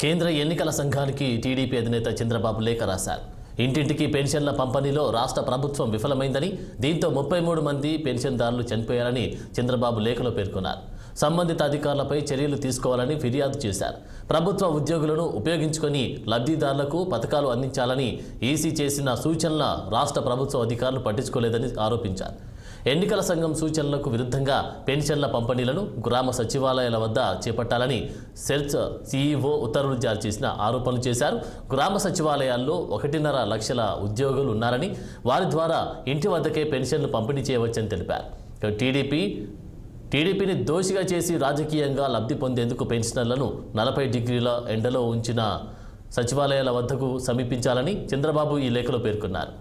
కేంద్ర ఎన్నికల సంఘానికి టీడీపీ అధినేత చంద్రబాబు లేఖ రాశారు. ఇంటింటికి పెన్షన్ల పంపిణీలో రాష్ట్ర ప్రభుత్వం విఫలమైందని, దీంతో 33 మంది పెన్షన్దారులు చనిపోయారని చంద్రబాబు లేఖలో పేర్కొన్నారు. సంబంధిత అధికారులపై చర్యలు తీసుకోవాలని ఫిర్యాదు చేశారు. ప్రభుత్వ ఉద్యోగులను ఉపయోగించుకొని లబ్ధిదారులకు పథకాలు అందించాలని ఈసీ చేసిన సూచనల రాష్ట్ర ప్రభుత్వ అధికారులు పట్టించుకోలేదని ఆరోపించారు. ఎన్నికల సంఘం సూచనలకు విరుద్ధంగా పెన్షన్ల పంపిణీలను గ్రామ సచివాలయాల వద్ద చేపట్టాలని సెర్చ్ సీఈఓ ఉత్తర్వులు జారీ చేసిన ఆరోపణలు చేశారు. గ్రామ సచివాలయాల్లో 1.5 లక్షల ఉద్యోగులు ఉన్నారని, వారి ద్వారా ఇంటి వద్దకే పెన్షన్లు పంపిణీ చేయవచ్చని తెలిపారు. టీడీపీని దోషిగా చేసి రాజకీయంగా లబ్ధి పొందేందుకు పెన్షనర్లను 40 డిగ్రీల ఎండలో ఉంచిన సచివాలయాల వద్దకు సమీపించాలని చంద్రబాబు ఈ లేఖలో పేర్కొన్నారు.